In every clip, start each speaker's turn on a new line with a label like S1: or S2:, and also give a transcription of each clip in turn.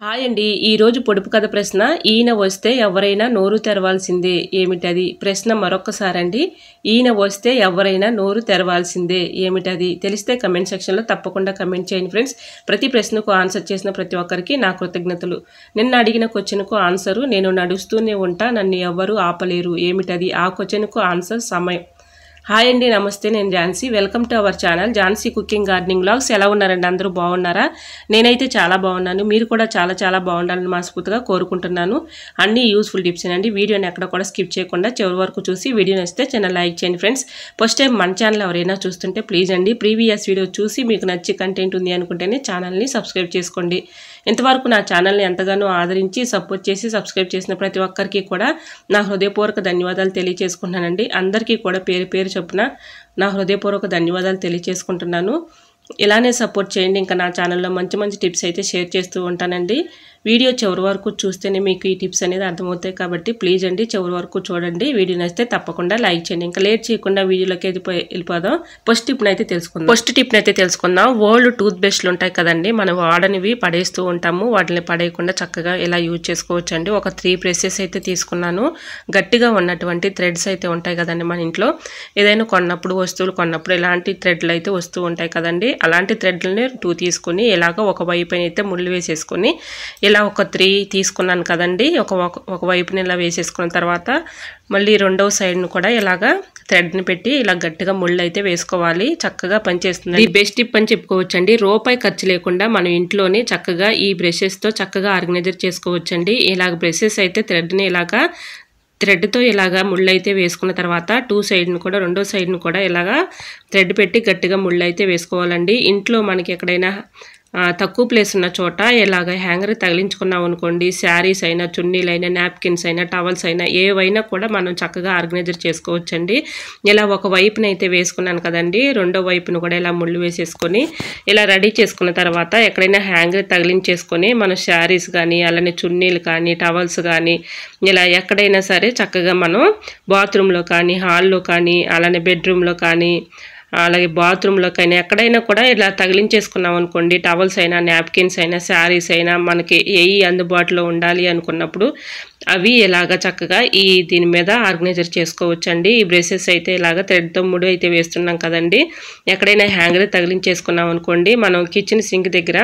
S1: Hi అండి. ఈరోజు పొడుపు కథ ప్రశ్న. ఈయన వస్తే ఎవరైనా నోరు తెరవాల్సిందే. ఏమిటది? ప్రశ్న మరొకసారండి. ఈయన వస్తే ఎవరైనా నోరు తెరవాల్సిందే. ఏమిటది? తెలిస్తే కమెంట్ సెక్షన్లో తప్పకుండా కమెంట్ చేయండి ఫ్రెండ్స్. ప్రతి ప్రశ్నకు ఆన్సర్ చేసిన ప్రతి ఒక్కరికి నా కృతజ్ఞతలు. నిన్న అడిగిన క్వశ్చన్కు ఆన్సరు నేను నడుస్తూనే ఉంటా, నన్ను ఎవ్వరూ ఆపలేరు. ఏమిటది? ఆ క్వశ్చన్కు ఆన్సర్ సమయం. హాయ్ అండి, నమస్తే. నేను Jhansi. Welcome to our channel Jhansi cooking gardening vlogs. ఎలా ఉన్నారండి? అందరూ బాగున్నారా? నేనైతే చాలా బాగున్నాను. మీరు కూడా చాలా బాగుండాలని మనస్ఫూర్తిగా కోరుకుంటున్నాను. అన్ని యూస్ఫుల్ టిప్స్ అండి. వీడియోని ఎక్కడ కూడా స్కిప్ చేయకుండా చివరి వరకు చూసి వీడియో నచ్చితే ఛానల్ లైక్ చేయండి ఫ్రెండ్స్. ఫస్ట్ టైం మన ఛానల్ ఎవరైనా చూస్తుంటే ప్లీజ్ అండి ప్రీవియస్ వీడియో చూసి మీకు నచ్చి కంటెంట్ ఉంది అనుకుంటేనే ఛానల్ని సబ్స్క్రైబ్ చేసుకోండి. ఇంతవరకు నా ఛానల్ని ఎంతగానో ఆదరించి సపోర్ట్ చేసి సబ్స్క్రైబ్ చేసిన ప్రతి ఒక్కరికి కూడా నా హృదయపూర్వక ధన్యవాదాలు తెలియజేసుకుంటున్నానండి. అందరికీ కూడా పేరు పేరు చొప్పున నా హృదయపూర్వక ధన్యవాదాలు తెలియజేసుకుంటున్నాను. ఇలానే సపోర్ట్ చేయండి. ఇంకా నా ఛానల్లో మంచి టిప్స్ అయితే షేర్ చేస్తూ ఉంటానండి. వీడియో చివరి వరకు చూస్తేనే మీకు ఈ టిప్స్ అనేది అర్థమవుతాయి కాబట్టి ప్లీజ్ అండి చివరి వరకు చూడండి. వీడియో నచ్చితే తప్పకుండా లైక్ చేయండి. ఇంకా లేట్ చేయకుండా వీడియోలోకి వెళ్ళిపోదాం. ఫస్ట్ టిప్ని అయితే తెలుసుకుందాం. ఓల్డ్ టూత్ బ్రష్లు ఉంటాయి కదండి, మనం వాడనివి పడేస్తూ ఉంటాము. వాటిని పడేయకుండా చక్కగా ఎలా యూజ్ చేసుకోవచ్చు అండి. ఒక 3 బ్రషెస్ అయితే తీసుకున్నాను. గట్టిగా ఉన్నటువంటి థ్రెడ్స్ అయితే ఉంటాయి కదండి మన ఇంట్లో. ఏదైనా వస్తువులు కొన్నప్పుడు ఇలాంటి థ్రెడ్లు అయితే వస్తూ ఉంటాయి కదండి. అలాంటి థ్రెడ్లని 2 తీసుకుని ఇలాగ ఒక వైపున అయితే ముళ్ళు వేసేసుకొని ఇలా ఒక 3 తీసుకున్నాను కదండి. ఒక వైపుని ఇలా వేసేసుకున్న తర్వాత మళ్ళీ రెండవ సైడ్ను కూడా ఇలాగా థ్రెడ్ని పెట్టి ఇలా గట్టిగా ముళ్ళు అయితే వేసుకోవాలి. చక్కగా పనిచేస్తుంది. ఈ బెస్ట్ టిప్ అని చెప్పుకోవచ్చండి. రూపాయి ఖర్చు లేకుండా మనం ఇంట్లోనే చక్కగా ఈ బ్రషెస్తో చక్కగా ఆర్గనైజర్ చేసుకోవచ్చండి. ఇలాగ బ్రషెస్ అయితే థ్రెడ్తో ఇలాగా ముళ్ళు అయితే వేసుకున్న తర్వాత రెండో సైడ్ను కూడా ఇలాగా థ్రెడ్ పెట్టి గట్టిగా ముళ్ళు అయితే వేసుకోవాలండి. ఇంట్లో మనకి ఎక్కడైనా తక్కువ ప్లేస్ ఉన్న చోట ఇలాగ హ్యాంగర్ తగిలించుకున్నాం అనుకోండి, శారీస్ అయినా, చున్నీలైనా, నాప్కిన్స్ అయినా, టవల్స్ అయినా ఏవైనా కూడా మనం చక్కగా ఆర్గనైజర్ చేసుకోవచ్చండి. ఇలా ఒక వైపున అయితే వేసుకున్నాను కదండి, రెండో వైపును కూడా ఇలా ముళ్ళు వేసేసుకొని ఇలా రెడీ చేసుకున్న తర్వాత ఎక్కడైనా హ్యాంగర్ తగిలించేసుకొని మనం శారీస్ కానీ, అలానే చున్నీలు కానీ, టవల్స్ కానీ ఇలా ఎక్కడైనా సరే చక్కగా మనం బాత్రూంలో కానీ, హాల్లో కానీ, అలానే బెడ్రూమ్లో కానీ, అలాగే బాత్రూంలోకైనా ఎక్కడైనా కూడా ఇలా తగిలించేసుకున్నాం అనుకోండి, టవల్స్ అయినా, నాప్కిన్స్ అయినా, శారీస్ అయినా మనకి ఏవి అందుబాటులో ఉండాలి అనుకున్నప్పుడు అవి ఇలాగ చక్కగా దీని మీద ఆర్గనైజర్ చేసుకోవచ్చండి. ఈ బ్రషెస్ అయితే ఇలాగ థ్రెడ్తో ముడి అయితే వేస్తున్నాం కదండి. ఎక్కడైనా హ్యాంగర్ తగిలించేసుకున్నాం అనుకోండి, మనం కిచెన్ సింక్ దగ్గర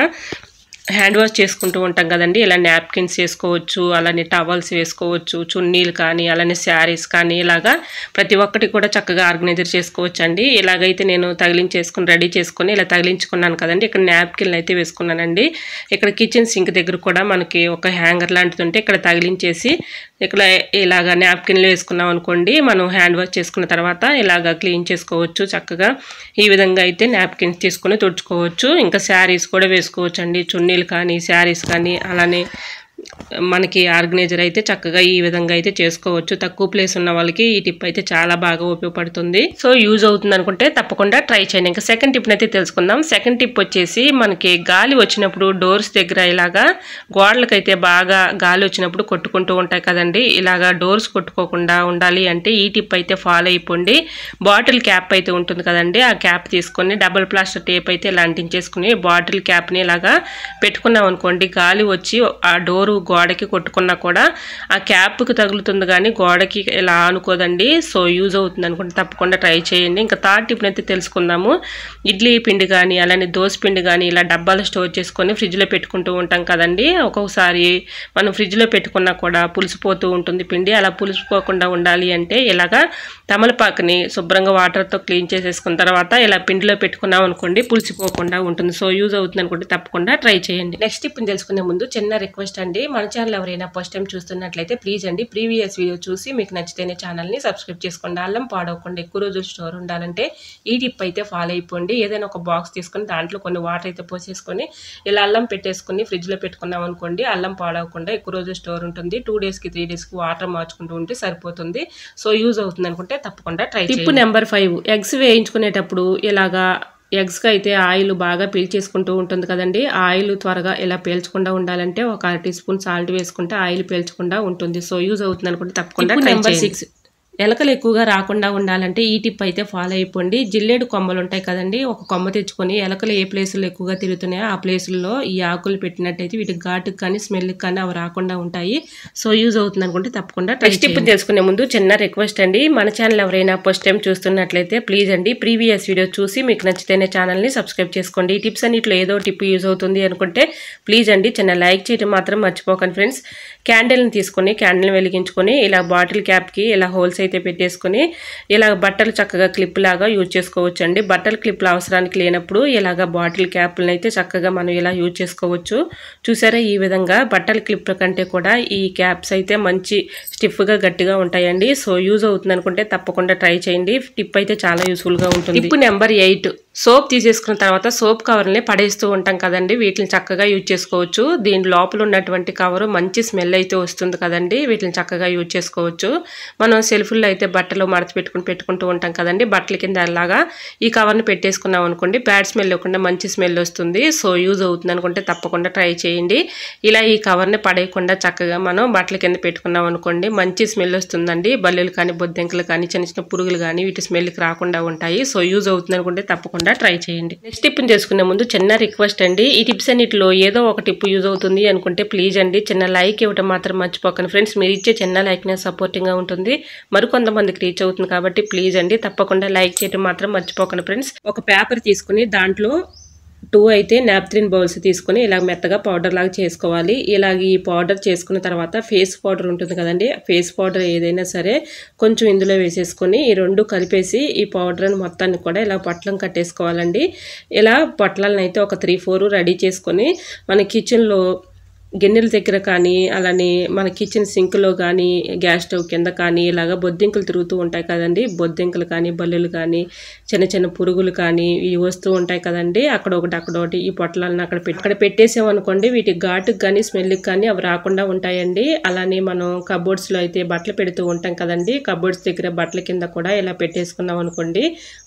S1: హ్యాండ్ వాష్ చేసుకుంటూ ఉంటాం కదండి. ఇలా నాప్కిన్స్ వేసుకోవచ్చు, అలానే టవల్స్ వేసుకోవచ్చు, చున్నీలు కానీ, అలానే శారీస్ కానీ, ఇలాగా ప్రతి ఒక్కటి కూడా చక్కగా ఆర్గనైజర్ చేసుకోవచ్చు అండి. ఇలాగైతే నేను రెడీ చేసుకొని ఇలా తగిలించుకున్నాను కదండి. ఇక్కడ నాప్కిన్లు అయితే వేసుకున్నానండి. ఇక్కడ కిచెన్ సింక్ దగ్గర కూడా మనకి ఒక హ్యాంగర్ లాంటిది ఉంటే ఇక్కడ తగిలించేసి ఇక్కడ ఇలాగ నాప్కిన్లు వేసుకున్నాం అనుకోండి, మనం హ్యాండ్ వాష్ చేసుకున్న తర్వాత ఇలాగ క్లీన్ చేసుకోవచ్చు. చక్కగా ఈ విధంగా అయితే నాప్కిన్స్ తీసుకొని తుడుచుకోవచ్చు. ఇంకా శారీస్ కూడా వేసుకోవచ్చు అండి, చున్నీలు కానీ, శారీస్ కానీ, అలానే మనకి ఆర్గనైజర్ అయితే చక్కగా ఈ విధంగా అయితే చేసుకోవచ్చు. తక్కువ ప్లేస్ ఉన్న వాళ్ళకి ఈ టిప్ అయితే చాలా బాగా ఉపయోగపడుతుంది. సో యూజ్ అవుతుంది అనుకుంటే తప్పకుండా ట్రై చేయండి. ఇంకా సెకండ్ టిప్ని అయితే తెలుసుకుందాం. సెకండ్ టిప్ వచ్చేసి మనకి గాలి వచ్చినప్పుడు డోర్స్ దగ్గర ఇలాగా గోడలకైతే బాగా గాలి వచ్చినప్పుడు కొట్టుకుంటూ ఉంటాయి కదండి. ఇలాగా డోర్స్ కొట్టుకోకుండా ఉండాలి అంటే ఈ టిప్ అయితే ఫాలో అయిపోండి. బాటిల్ క్యాప్ అయితే ఉంటుంది కదండి, ఆ క్యాప్ తీసుకొని డబుల్ ప్లాస్టర్ టేప్ అయితే ఇలా అంటించేసుకుని బాటిల్ క్యాప్ని ఇలాగా పెట్టుకున్నాం అనుకోండి, గాలి వచ్చి ఆ డోరు గోడకి కొట్టుకున్నా కూడా ఆ క్యాప్కి తగులుతుంది కానీ గోడకి ఇలా ఆనుకోదండి. సో యూజ్ అవుతుంది అనుకుంటే తప్పకుండా ట్రై చేయండి. ఇంకా థర్డ్ టిప్ని అయితే తెలుసుకుందాము. ఇడ్లీ పిండి కానీ, అలానే దోశ పిండి కానీ ఇలా డబ్బాలు స్టోర్ చేసుకొని ఫ్రిడ్జ్లో పెట్టుకుంటూ ఉంటాం కదండి. ఒక్కొక్కసారి మనం ఫ్రిడ్జ్లో పెట్టుకున్నా కూడా పులిసిపోతూ ఉంటుంది పిండి. అలా పులిసిపోకుండా ఉండాలి అంటే ఇలాగా తమలపాకుని శుభ్రంగా వాటర్తో క్లీన్ చేసేసుకున్న తర్వాత ఇలా పిండిలో పెట్టుకున్నాం అనుకోండి, పులిసిపోకుండా ఉంటుంది. సో యూజ్ అవుతుంది అనుకుంటే తప్పకుండా ట్రై చేయండి. నెక్స్ట్ టిప్ని తెలుసుకునే ముందు చిన్న రిక్వెస్ట్ అండి. మన ఛానల్ ఎవరైనా ఫస్ట్ టైం చూస్తున్నట్లయితే ప్లీజ్ అండి ప్రీవియస్ వీడియో చూసి మీకు నచ్చితేనే ఛానల్ని సబ్స్క్రైబ్ చేసుకోండి. అల్లం పాడవకుండా ఎక్కువ రోజులు స్టోర్ ఉండాలంటే ఈ టిప్ అయితే ఫాలో అయిపోండి. ఏదైనా ఒక బాక్స్ తీసుకొని దాంట్లో కొన్ని వాటర్ అయితే పోసేసుకొని ఇలా అల్లం పెట్టేసుకుని ఫ్రిడ్జ్లో పెట్టుకున్నాం అనుకోండి, అల్లం పాడవకుండా ఎక్కువ రోజులు స్టోర్ ఉంటుంది. 2 డేస్కి 3 డేస్కి వాటర్ మార్చుకుంటూ ఉంటే సరిపోతుంది. సో యూజ్ అవుతుంది అనుకుంటే తప్పకుండా ట్రై చేయండి. టిప్ నెంబర్ 5, ఎగ్స్ వేయించుకునేటప్పుడు ఇలాగా ఎగ్స్కి అయితే ఆయిల్ బాగా పీల్చేసుకుంటూ ఉంటుంది కదండి. ఆయిల్ త్వరగా ఇలా పీల్చకుండా ఉండాలంటే ఒక 1 టీ స్పూన్ సాల్ట్ వేసుకుంటే ఆయిల్ పీల్చకుండా ఉంటుంది. సో యూజ్ అవుతుంది అనుకుంటే తప్పకుండా ట్రై చేయండి. ఎలకలు ఎక్కువగా రాకుండా ఉండాలంటే ఈ టిప్ అయితే ఫాలో అయిపోండి. జిల్లేడు కొమ్మలు ఉంటాయి కదండి, ఒక కొమ్మ తెచ్చుకొని ఎలకలు ఏ ప్లేసుల్లో ఎక్కువగా తిరుగుతున్నాయో ఆ ప్లేసుల్లో ఈ ఆకులు పెట్టినట్టయితే వీటికి ఘాటుకి కానీ స్మెల్కి కానీ అవి రాకుండా ఉంటాయి. సో యూజ్ అవుతుంది అనుకుంటే తప్పకుండా నెక్స్ట్ టిప్ తెలుసుకునే ముందు చిన్న రిక్వెస్ట్ అండి, మన ఛానల్ ఎవరైనా ఫస్ట్ టైం చూస్తున్నట్లయితే ప్లీజ్ అండి ప్రీవియస్ వీడియో చూసి మీకు నచ్చితేనే ఛానల్ని సబ్స్క్రైబ్ చేసుకోండి. ఈ టిప్స్ అన్నిట్లో ఏదో టిప్ యూజ్ అవుతుంది అనుకుంటే ప్లీజ్ అండి చిన్న లైక్ చేయడం మాత్రం మర్చిపోకండి ఫ్రెండ్స్. క్యాండిల్ని తీసుకొని క్యాండిల్ని వెలిగించుకొని ఇలా బాటిల్ క్యాప్కి ఇలా హోల్స్ అయితే పెట్టేసుకొని ఇలా బట్టలు చక్కగా క్లిప్ లాగా యూజ్ చేసుకోవచ్చు అండి. బట్టల క్లిప్లు అవసరానికి లేనప్పుడు ఇలాగ బాటిల్ క్యాప్లను అయితే చక్కగా మనం ఇలా యూజ్ చేసుకోవచ్చు. చూసారా, ఈ విధంగా బట్టల క్లిప్ల కంటే కూడా ఈ క్యాప్స్ అయితే మంచి స్టిఫ్గా గట్టిగా ఉంటాయండి. సో యూజ్ అవుతుంది అనుకుంటే తప్పకుండా ట్రై చేయండి. టిప్ అయితే చాలా యూస్ఫుల్గా ఉంటుంది. టిప్ నెంబర్ 8, సోప్ తీసేసుకున్న తర్వాత సోప్ కవర్ని పడేస్తూ ఉంటాం కదండి, వీటిని చక్కగా యూజ్ చేసుకోవచ్చు. దీని లోపల ఉన్నటువంటి కవరు మంచి స్మెల్ అయితే వస్తుంది కదండి, వీటిని చక్కగా యూజ్ చేసుకోవచ్చు. మనం సెల్ఫ్లో అయితే బట్టలు మడత పెట్టుకుంటూ ఉంటాం కదండి, బట్టల కింద అలాగా ఈ కవర్ని పెట్టేసుకున్నాం అనుకోండి బ్యాడ్ స్మెల్ లేకుండా మంచి స్మెల్ వస్తుంది. సో యూజ్ అవుతుంది అనుకుంటే తప్పకుండా ట్రై చేయండి. ఇలా ఈ కవర్ని పడేయకుండా చక్కగా మనం బట్టల కింద పెట్టుకున్నాం అనుకోండి మంచి స్మెల్ వస్తుందండి. బల్లులు కానీ బొద్దెంకలు కానీ చిన్న చిన్న పురుగులు కానీ వీటి స్మెల్కి రాకుండా ఉంటాయి. సో యూజ్ అవుతుంది అనుకుంటే తప్పకుండా ట్రై చేయండి. నెక్స్ట్ టిప్ చేసుకునే ముందు చిన్న రిక్వెస్ట్ అండి, ఈ టిప్స్ అన్నిటిలో ఏదో ఒక టిప్ యూజ్ అవుతుంది అనుకుంటే ప్లీజ్ అండి చిన్న లైక్ ఇవ్వడం మాత్రం మర్చిపోకండి ఫ్రెండ్స్. మీరు ఇచ్చే చిన్న లైక్ నే సపోర్టింగ్ గా ఉంటుంది, మరికొంతమందికి రీచ్ అవుతుంది కాబట్టి ప్లీజ్ అండి తప్పకుండా లైక్ చేయడం మాత్రం మర్చిపోకండి ఫ్రెండ్స్. ఒక పేపర్ తీసుకుని దాంట్లో 2 అయితే నాప్థలిన్ బౌల్స్ తీసుకొని ఇలా మెత్తగా పౌడర్ లాగా చేసుకోవాలి. ఇలాగ ఈ పౌడర్ చేసుకున్న తర్వాత ఫేస్ పౌడర్ ఉంటుంది కదండి, ఫేస్ పౌడర్ ఏదైనా సరే కొంచెం ఇందులో వేసేసుకొని ఈ 2 కలిపేసి ఈ పౌడర్ని మొత్తాన్ని కూడా ఇలా పొట్లం కట్టేసుకోవాలండి. ఇలా పొట్లాలను అయితే ఒక 3-4 రెడీ చేసుకొని మన కిచెన్లో గిన్నెల దగ్గర కానీ అలానే మన కిచెన్ సింక్లో కానీ గ్యాస్ స్టవ్ కింద కానీ ఇలాగ బొద్దింకలు తిరుగుతూ ఉంటాయి కదండి, బొద్దింకలు కానీ బల్లులు కానీ చిన్న చిన్న పురుగులు కానీ ఇవి వస్తూ ఉంటాయి కదండి, అక్కడ ఒకటి ఈ పొట్లాలను అక్కడ పెట్టేసామనుకోండి వీటి ఘాటుకు కానీ స్మెల్కి కానీ అవి రాకుండా ఉంటాయండి. అలానే మనం కబోర్డ్స్లో అయితే బట్టలు పెడుతూ ఉంటాం కదండి, కబోర్డ్స్ దగ్గర బట్టల కింద కూడా ఇలా పెట్టేసుకున్నాం అనుకోండి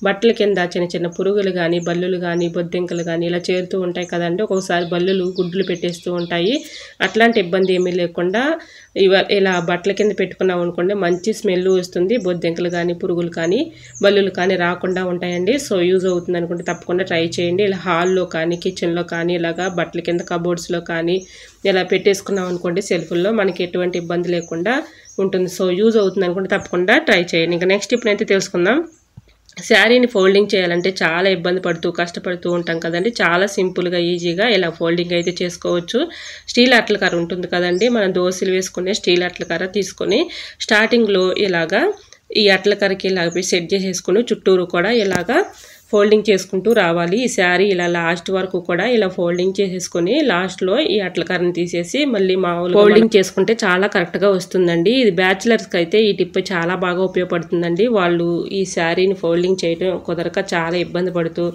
S1: బట్టల కింద చిన్న చిన్న పురుగులు కానీ బల్లులు కానీ బొద్దింకలు కానీ ఇలా చేరుతూ ఉంటాయి కదండి. ఒక్కొక్కసారి బల్లులు గుడ్లు పెట్టేస్తూ ఉంటాయి. అట్లాంటి ఇబ్బంది ఏమీ లేకుండా ఇలా బట్టల కింద పెట్టుకున్నాం అనుకోండి మంచి స్మెల్ వస్తుంది, బొద్దింకలు కానీ పురుగులు కానీ బల్లులు కానీ రాకుండా ఉంటాయండి. సో యూజ్ అవుతుంది అనుకుంటే తప్పకుండా ట్రై చేయండి. ఇలా హాల్లో కానీ కిచెన్లో కానీ ఇలాగా బట్టల కింద కబోర్డ్స్లో కానీ ఇలా పెట్టేసుకున్నాం అనుకోండి సెల్ఫ్ల్లో మనకి ఎటువంటి ఇబ్బంది లేకుండా ఉంటుంది. సో యూజ్ అవుతుంది అనుకుంటే తప్పకుండా ట్రై చేయండి. ఇంకా నెక్స్ట్ ఇప్పుడైతే తెలుసుకుందాం. శారీని ఫోల్డింగ్ చేయాలంటే చాలా ఇబ్బంది పడుతూ కష్టపడుతూ ఉంటాం కదండి, చాలా సింపుల్గా ఈజీగా ఇలా ఫోల్డింగ్ అయితే చేసుకోవచ్చు. స్టీల్ అట్ల కర్ర ఉంటుంది కదండి, మనం దోశలు వేసుకునే స్టీల్ అట్ల కర్ర తీసుకొని స్టార్టింగ్లో ఇలాగా ఈ అట్ల కర్రకి ఇలాగ సెట్ చేసేసుకుని చుట్టూరు కూడా ఇలాగా ఫోల్డింగ్ చేసుకుంటూ రావాలి. ఈ శారీ ఇలా లాస్ట్ వరకు కూడా ఇలా ఫోల్డింగ్ చేసేసుకొని లాస్ట్లో ఈ అట్ల కర్రని తీసేసి మళ్ళీ మామూలు ఫోల్డింగ్ చేసుకుంటే చాలా కరెక్ట్గా వస్తుందండి. ఇది బ్యాచిలర్స్కి అయితే ఈ టిప్ చాలా బాగా ఉపయోగపడుతుందండి. వాళ్ళు ఈ శారీని ఫోల్డింగ్ చేయడం కుదరక చాలా ఇబ్బంది పడుతూ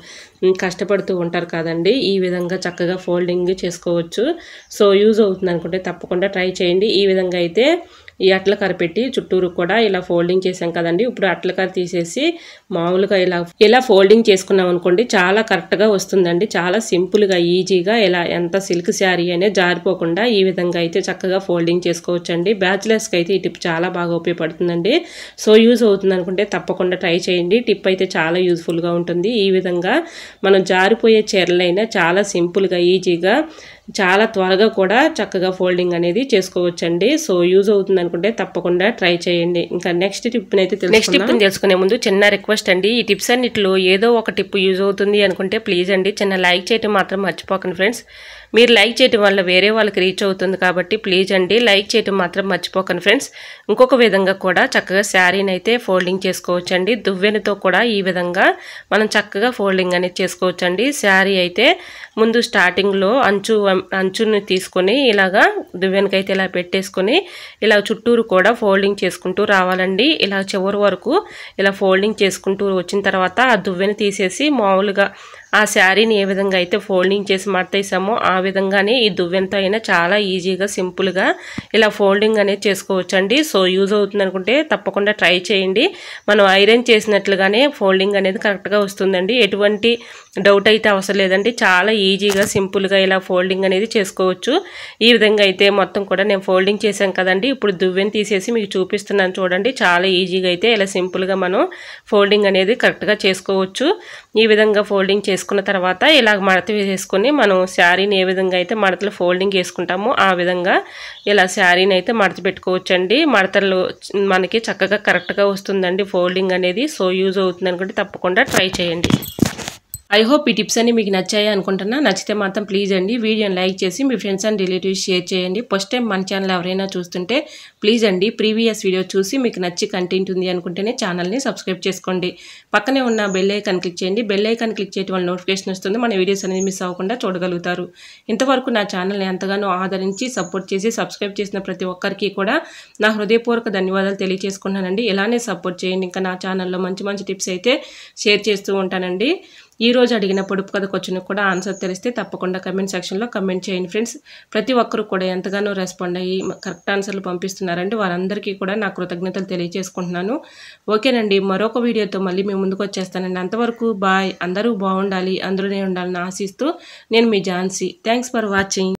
S1: కష్టపడుతూ ఉంటారు కదండి, ఈ విధంగా చక్కగా ఫోల్డింగ్ చేసుకోవచ్చు. సో యూజ్ అవుతుంది అనుకుంటే తప్పకుండా ట్రై చేయండి. ఈ విధంగా అయితే ఈ అట్ల కర్ర పెట్టి చుట్టూరు కూడా ఇలా ఫోల్డింగ్ చేసాం కదండి, ఇప్పుడు అట్ల కర్ర తీసేసి మామూలుగా ఇలా ఫోల్డింగ్ చేసుకున్నాం అనుకోండి చాలా కరెక్ట్గా వస్తుందండి. చాలా సింపుల్గా ఈజీగా ఇలా ఎంత సిల్క్ శారీ అనేది జారిపోకుండా ఈ విధంగా అయితే చక్కగా ఫోల్డింగ్ చేసుకోవచ్చండి. బ్యాచిలర్స్కి అయితే ఈ టిప్ చాలా బాగా ఉపయోగపడుతుందండి. సో యూజ్ అవుతుంది అనుకుంటే తప్పకుండా ట్రై చేయండి. టిప్ అయితే చాలా యూజ్ఫుల్గా ఉంటుంది. ఈ విధంగా మనం జారిపోయే చీరలైనా చాలా సింపుల్గా ఈజీగా చాలా త్వరగా కూడా చక్కగా ఫోల్డింగ్ అనేది చేసుకోవచ్చండి. సో యూజ్ అవుతుంది అనుకుంటే తప్పకుండా ట్రై చేయండి. ఇంకా నెక్స్ట్ టిప్ని అయితే తెలుసుకునే ముందు చిన్న రిక్వెస్ట్ అండి, ఈ టిప్స్ అన్నిటిలో ఏదో ఒక టిప్ యూజ్ అవుతుంది అనుకుంటే ప్లీజ్ అండి చిన్న లైక్ చేయడం మాత్రం మర్చిపోకండి ఫ్రెండ్స్. మీరు లైక్ చేయడం వల్ల వేరే వాళ్ళకి రీచ్ అవుతుంది కాబట్టి ప్లీజ్ అండి లైక్ చేయడం మాత్రం మర్చిపోకండి ఫ్రెండ్స్. ఇంకొక విధంగా కూడా చక్కగా శారీని అయితే ఫోల్డింగ్ చేసుకోవచ్చండి. దువ్వెనతో కూడా ఈ విధంగా మనం చక్కగా ఫోల్డింగ్ అనేది చేసుకోవచ్చండి. శారీ అయితే ముందు స్టార్టింగ్లో అంచుని తీసుకొని ఇలాగా దువ్వెనకైతే ఇలా పెట్టేసుకొని ఇలా చుట్టూరు కూడా ఫోల్డింగ్ చేసుకుంటూ రావాలండి. ఇలా చివరి వరకు ఇలా ఫోల్డింగ్ చేసుకుంటూ వచ్చిన తర్వాత ఆ దువ్వెన తీసేసి మామూలుగా ఆ శారీని ఏ విధంగా అయితే ఫోల్డింగ్ చేసి మడతేసామో ఆ విధంగానే ఈ దువ్వెనతో అయినా చాలా ఈజీగా సింపుల్గా ఇలా ఫోల్డింగ్ అనేది చేసుకోవచ్చండి. సో యూజ్ అవుతుంది అనుకుంటే తప్పకుండా ట్రై చేయండి. మనం ఐరన్ చేసినట్లుగానే ఫోల్డింగ్ అనేది కరెక్ట్గా వస్తుందండి. ఎటువంటి డౌట్ అయితే అవసరం లేదండి. చాలా ఈజీగా సింపుల్గా ఇలా ఫోల్డింగ్ అనేది చేసుకోవచ్చు. ఈ విధంగా అయితే మొత్తం కూడా నేను ఫోల్డింగ్ చేశాను కదండి. ఇప్పుడు దువ్వెని తీసేసి మీకు చూపిస్తున్నాను చూడండి. చాలా ఈజీగా అయితే ఇలా సింపుల్గా మనం ఫోల్డింగ్ అనేది కరెక్ట్గా చేసుకోవచ్చు. ఈ విధంగా ఫోల్డింగ్ చేసుకున్న తర్వాత ఇలా మడత వేసేసుకొని మనం శారీని ఏ విధంగా అయితే మడతలు ఫోల్డింగ్ చేసుకుంటామో ఆ విధంగా ఇలా శారీని అయితే మడత పెట్టుకోవచ్చండి. మడతలు మనకి చక్కగా కరెక్ట్గా వస్తుందండి ఫోల్డింగ్ అనేది. సో యూజ్ అవుతుంది అనుకుంటే తప్పకుండా ట్రై చేయండి. ఐ హోప్ ఈ టిప్స్ అన్ని మీకు నచ్చాయి అనుకుంటున్నా. నచ్చితే మాత్రం ప్లీజ్ అండి వీడియోని లైక్ చేసి మీ ఫ్రెండ్స్ అండ్ రిలేటివ్స్ షేర్ చేయండి. ఫస్ట్ టైం మన ఛానల్ ఎవరైనా చూస్తుంటే ప్లీజ్ అండి ప్రీవియస్ వీడియో చూసి మీకు నచ్చి కంటెంట్ ఉంది అనుకుంటేనే ఛానల్ని సబ్స్క్రైబ్ చేసుకోండి. పక్కనే ఉన్న బెల్ ఐకాన్ క్లిక్ చేయండి. బెల్ ఐకాన్ క్లిక్ చేయడం వల్ల నోటిఫికేషన్ వస్తుంది. మన వీడియోస్ అనేది మిస్ అవ్వకుండా చూడగలుగుతారు. ఇంతవరకు నా ఛానల్ని ఎంతగానో ఆదరించి సపోర్ట్ చేసి సబ్స్క్రైబ్ చేసిన ప్రతి ఒక్కరికి కూడా నా హృదయపూర్వక ధన్యవాదాలు తెలియజేసుకున్నానండి. ఇలానే సపోర్ట్ చేయండి. ఇంకా నా ఛానల్లో మంచి మంచి టిప్స్ అయితే షేర్ చేస్తూ ఉంటానండి. ఈ రోజు అడిగిన పొడుపు కథ క్వశ్చన్కి కూడా ఆన్సర్ తెలిస్తే తప్పకుండా కమెంట్ సెక్షన్లో కమెంట్ చేయండి ఫ్రెండ్స్. ప్రతి ఒక్కరు కూడా ఎంతగానో రెస్పాండ్ అయ్యి కరెక్ట్ ఆన్సర్లు పంపిస్తున్నారండి. వారందరికీ కూడా నా కృతజ్ఞతలు తెలియజేసుకుంటున్నాను. ఓకేనండి, మరొక వీడియోతో మళ్ళీ మేము ముందుకు వచ్చేస్తానండి. అంతవరకు బాయ్. అందరూ బాగుండాలి, అందులోనే ఉండాలని ఆశిస్తూ నేను మీ ఝాన్సీ. Thanks for watching.